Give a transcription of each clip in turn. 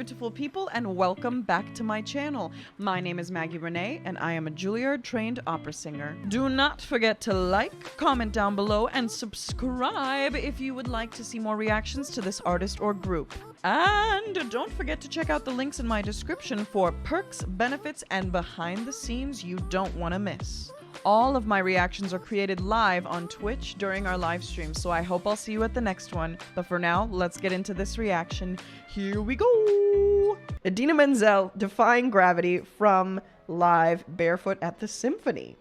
beautiful people, and welcome back to my channel. My name is Maggie Reneé, and I am a Juilliard trained opera singer. Do not forget to like, comment down below, and subscribe if you would like to see more reactions to this artist or group. And don't forget to check out the links in my description for perks, benefits, and behind the scenes you don't want to miss. All of my reactions are created live on Twitch during our live stream, so I hope I'll see you at the next one. But for now, let's get into this reaction. Here we go! Idina Menzel, Defying Gravity from Live Barefoot at the Symphony.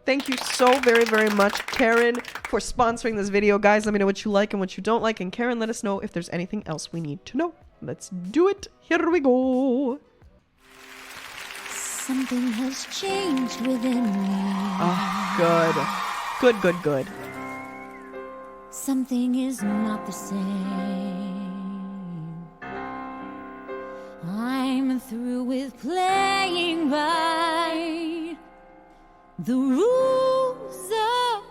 Thank you so very, very much, Karen, for sponsoring this video. Guys, let me know what you like and what you don't like. And Karen, let us know if there's anything else we need to know. Let's do it. Here we go. Something has changed within me. Oh, good. Good, good, good. Something is not the same. I'm through with playing by the rules of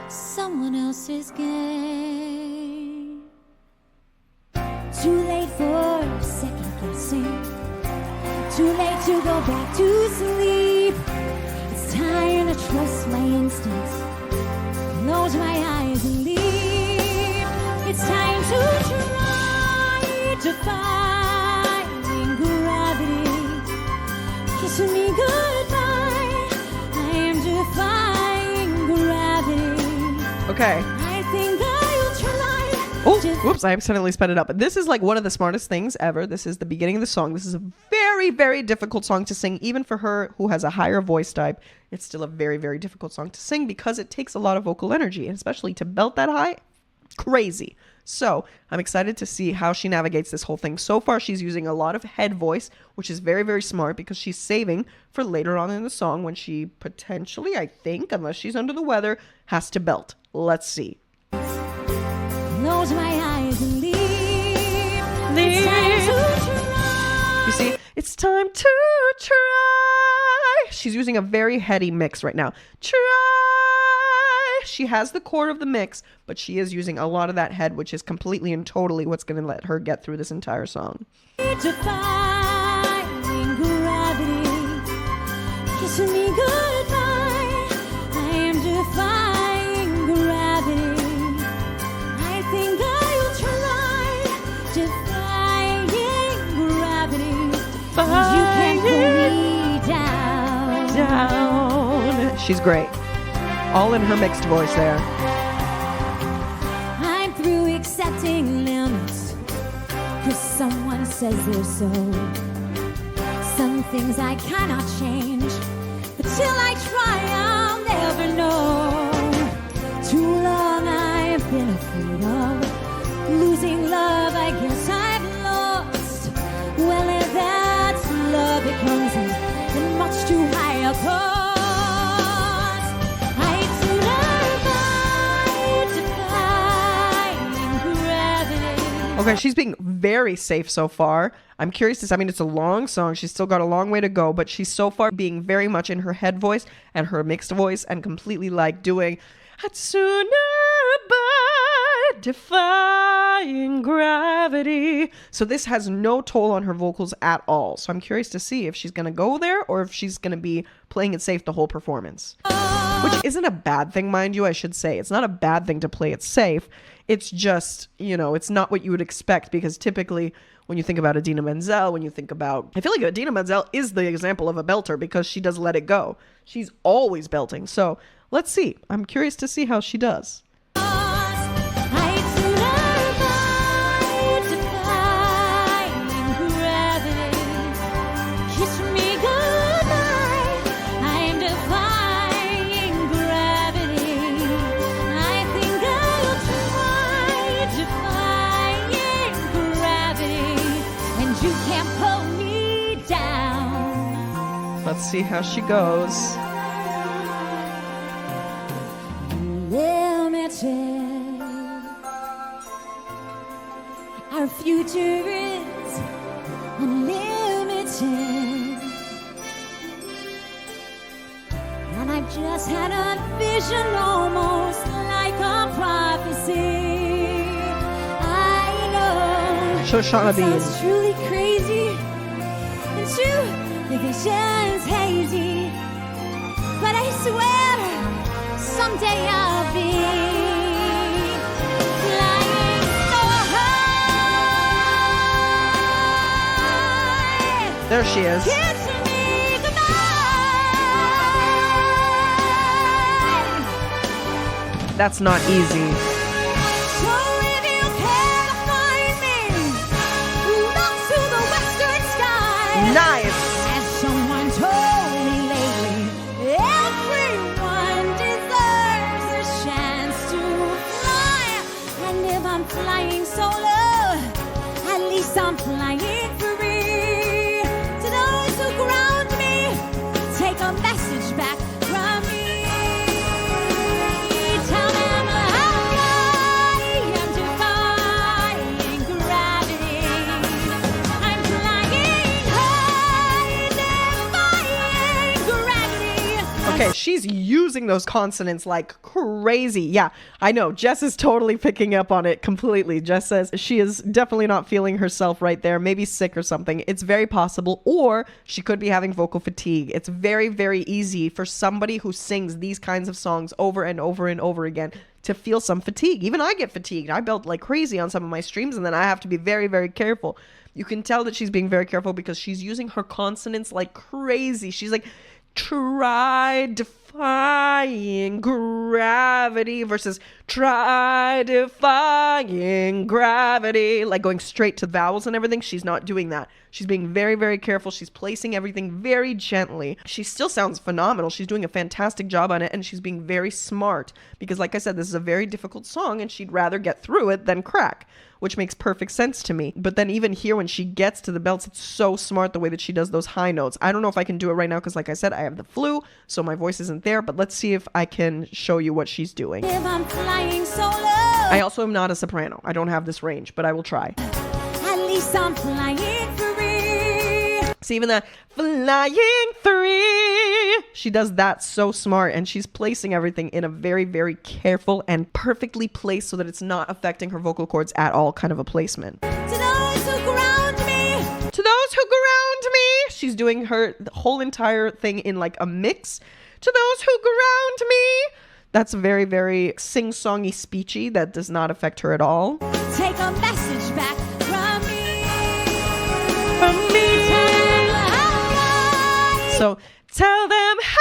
someone else's game. Too late for second guessing. Too late to go back to sleep. It's time to trust my instincts. Close my eyes and leave. It's time to try defying gravity. Kiss me goodbye. I am defying gravity. Okay. I think I'll try. Oh, whoops, I accidentally sped it up. This is like one of the smartest things ever. This is the beginning of the song. This is a very, very difficult song to sing. Even for her who has a higher voice type, it's still a very, very difficult song to sing because it takes a lot of vocal energy, and especially to belt that high, crazy. So I'm excited to see how she navigates this whole thing. So far, she's using a lot of head voice, which is very, very smart because she's saving for later on in the song when she potentially, I think, unless she's under the weather, has to belt. Let's see. Close my eyes and leave. You see, it's time to try. She's using a very heady mix right now. Try. She has the core of the mix, but she is using a lot of that head, which is completely and totally what's going to let her get through this entire song. Defying gravity. Kiss me goodbye. I am defying gravity. I think I'll try defying gravity. You can't pull me down. She's great. All in her mixed voice there. I'm through accepting limits, 'cause someone says they're so. Some things I cannot change, but till I try I'll never know. Too long I've been afraid of losing love. I guess I've lost. Well, if that's love, it comes in much too high a cost. I defying gravity. Okay, she's being very safe so far. I'm curious to see, I mean, it's a long song. She's still got a long way to go, but she's so far being very much in her head voice and her mixed voice and completely like doing Hatsune by defying gravity. So this has no toll on her vocals at all. So I'm curious to see if she's going to go there or if she's going to be playing it safe the whole performance. Which isn't a bad thing, mind you, I should say. It's not a bad thing to play it safe. It's just, you know, it's not what you would expect because typically when you think about Idina Menzel, when you think about... I feel like Idina Menzel is the example of a belter because she does let it go. She's always belting. So let's see. I'm curious to see how she does. Let's see how she goes. Limited. Our future is unlimited. And I've just had a vision almost like a prophecy. I know Shoshana Bean. Sounds truly crazy, and true, the vision's hazy. But I swear, someday I'll be flying so high. There she is. Kiss me goodbye. That's not easy. So if you can find me, look to the western sky. Nice. As someone told me lately, everyone deserves a chance to fly. And if I'm flying solo, at least I'm flying free. To those who ground me, take a message back from me. Tell them how I am defying gravity. I'm flying high, defying gravity. Okay, she's using those consonants like crazy. Yeah, I know. Jess is totally picking up on it completely. Jess says she is definitely not feeling herself right there, maybe sick or something. It's very possible, or she could be having vocal fatigue. It's very, very easy for somebody who sings these kinds of songs over and over and over again to feel some fatigue. Even I get fatigued. I belt like crazy on some of my streams, and then I have to be very, very careful. You can tell that she's being very careful because she's using her consonants like crazy. She's like, try defying gravity versus try defying gravity, like going straight to vowels and everything. She's not doing that. She's being very, very careful. She's placing everything very gently. She still sounds phenomenal. She's doing a fantastic job on it, and she's being very smart because, like I said, this is a very difficult song and she'd rather get through it than crack, which makes perfect sense to me. But then even here, when she gets to the belts, it's so smart the way that she does those high notes. I don't know if I can do it right now because, like I said, I have the flu, so my voice isn't there. But let's see if I can show you what she's doing. If I'm flying solo, I also am not a soprano. I don't have this range, but I will try. at least I'm flying free. See, even that flying three, she does that so smart, and she's placing everything in a very, very careful and perfectly placed so that it's not affecting her vocal cords at all, kind of a placement. To those who ground me, To those who ground me, she's doing her whole entire thing in like a mix. To those who ground me, that's very, very sing-songy, speechy. That does not affect her at all. take a message back from me. From me. So tell them how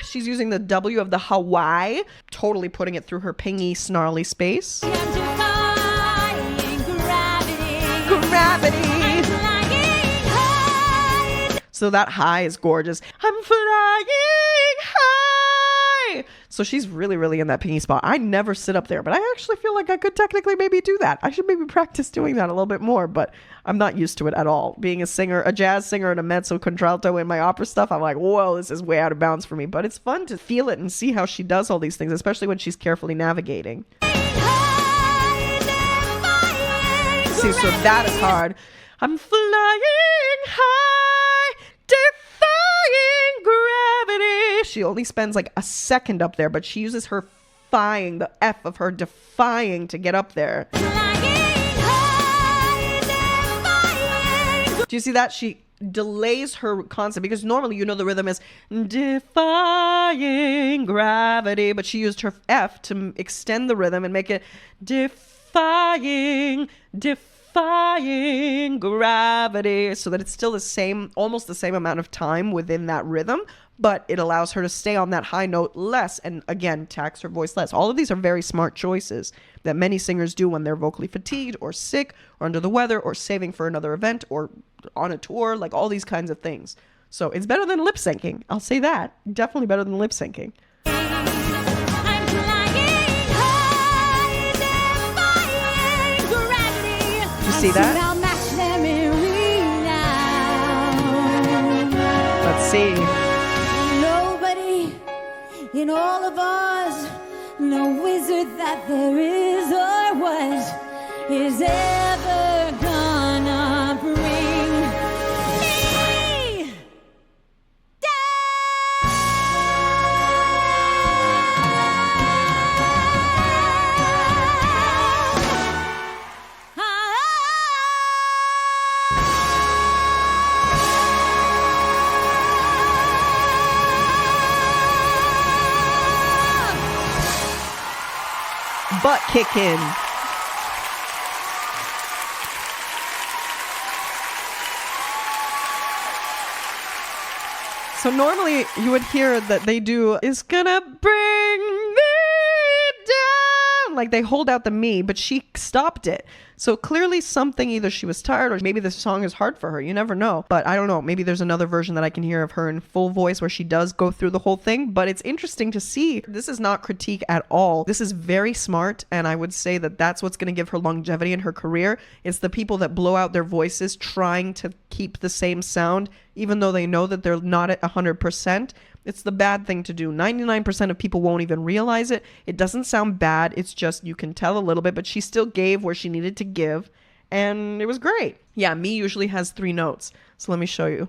she's using the W of the Hawaii, totally putting it through her pingy, snarly space. I'm defying gravity. Gravity. I'm flying high. So that high is gorgeous. I'm flying high. So she's really, really in that pingy spot. I never sit up there, but I actually feel like I could technically maybe do that. I should maybe practice doing that a little bit more, but I'm not used to it at all. Being a singer, a jazz singer and a mezzo contralto in my opera stuff, I'm like, whoa, this is way out of bounds for me. But it's fun to feel it and see how she does all these things, especially when she's carefully navigating. See, so that is hard. I'm flying high, defying gravity. She only spends like a second up there, but she uses her defying, the F of her defying, to get up there. Do you see that? She delays her concept because normally, you know, the rhythm is defying gravity, but she used her F to extend the rhythm and make it defying gravity, so that it's still the same, almost the same amount of time within that rhythm, but it allows her to stay on that high note less and, again, tax her voice less. All of these are very smart choices that many singers do when they're vocally fatigued or sick or under the weather or saving for another event or on a tour, like all these kinds of things. So it's better than lip syncing. I'll say that. Definitely better than lip syncing. You see that? Let's see. Nobody in all of us, no wizard that there is or was, is ever gonna bring me down. butt kicking. So normally you would hear that they do "is gonna bring me down," like they hold out the me, but she stopped it. So clearly something, either she was tired or maybe this song is hard for her. You never know. But I don't know. Maybe there's another version that I can hear of her in full voice where she does go through the whole thing. But it's interesting to see. This is not critique at all. This is very smart. And I would say that that's what's going to give her longevity in her career. It's the people that blow out their voices trying to keep the same sound, even though they know that they're not at 100%. It's the bad thing to do. 99% of people won't even realize it. It doesn't sound bad. It's just you can tell a little bit, but she still gave where she needed to give. And it was great. Yeah, me usually has 3 notes. So let me show you.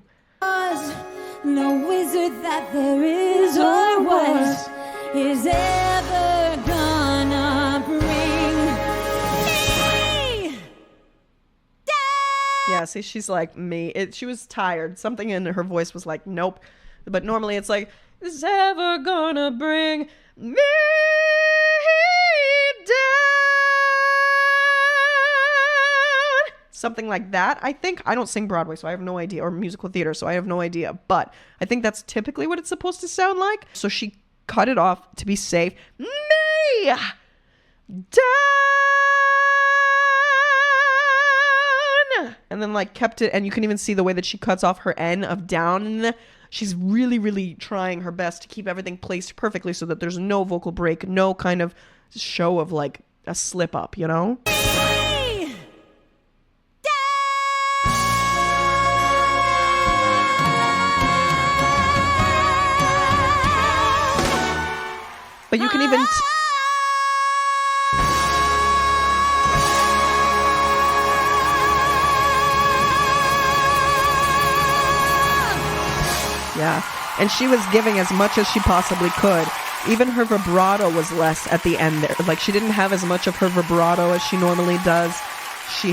No wizard that there is or was is ever gonna bring me down. Yeah, see, she's like me. She was tired. Something in her voice was like, nope. But normally it's like, is ever gonna bring me down? Something like that. I think, I don't sing Broadway, so I have no idea, or musical theater, so I have no idea. But I think that's typically what it's supposed to sound like. So she cut it off to be safe. Me down. And then like kept it, and you can even see the way that she cuts off her N of down. She's really, really trying her best to keep everything placed perfectly so that there's no vocal break, no kind of show of like a slip up, you know? But you can even... Yeah, and she was giving as much as she possibly could. Even her vibrato was less at the end there. Like, she didn't have as much of her vibrato as she normally does. She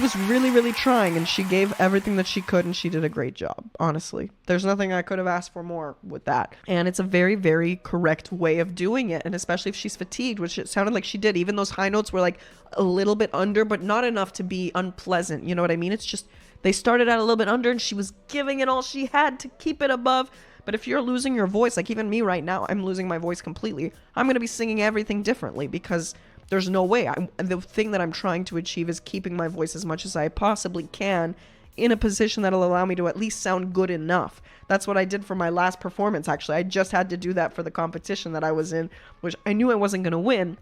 was really, really trying, and she gave everything that she could, and she did a great job, honestly. There's nothing I could have asked for more with that. And it's a very, very correct way of doing it, and especially if she's fatigued, which it sounded like she did. Even those high notes were like a little bit under, but not enough to be unpleasant. You know what I mean? It's just... they started out a little bit under, and she was giving it all she had to keep it above. But if you're losing your voice, like even me right now, I'm losing my voice completely. I'm going to be singing everything differently because there's no way. The thing that I'm trying to achieve is keeping my voice as much as I possibly can in a position that'll allow me to at least sound good enough. That's what I did for my last performance, actually. I just had to do that for the competition that I was in, which I knew I wasn't going to win.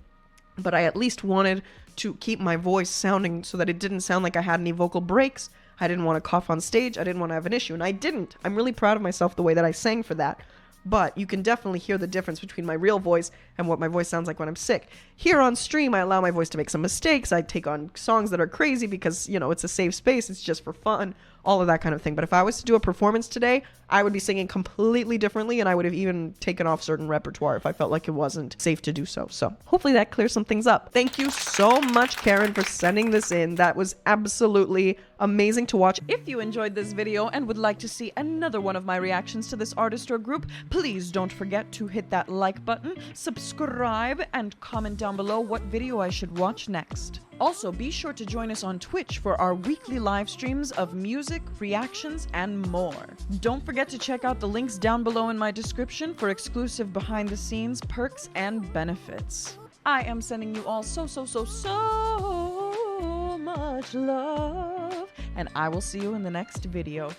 But I at least wanted to keep my voice sounding so that it didn't sound like I had any vocal breaks. I didn't want to cough on stage. I didn't want to have an issue. And I didn't. I'm really proud of myself the way that I sang for that. But you can definitely hear the difference between my real voice and what my voice sounds like when I'm sick. Here on stream, I allow my voice to make some mistakes. I take on songs that are crazy because, you know, it's a safe space. It's just for fun. All of that kind of thing. But if I was to do a performance today, I would be singing completely differently, and I would have even taken off certain repertoire if I felt like it wasn't safe to do so. So hopefully that clears some things up. Thank you so much, Karen, for sending this in. That was absolutely amazing to watch. If you enjoyed this video and would like to see another one of my reactions to this artist or group, please don't forget to hit that like button, subscribe, and comment down below what video I should watch next. Also, be sure to join us on Twitch for our weekly live streams of music, reactions, and more. Don't forget to check out the links down below in my description for exclusive behind-the-scenes perks and benefits. I am sending you all so much love, and I will see you in the next video.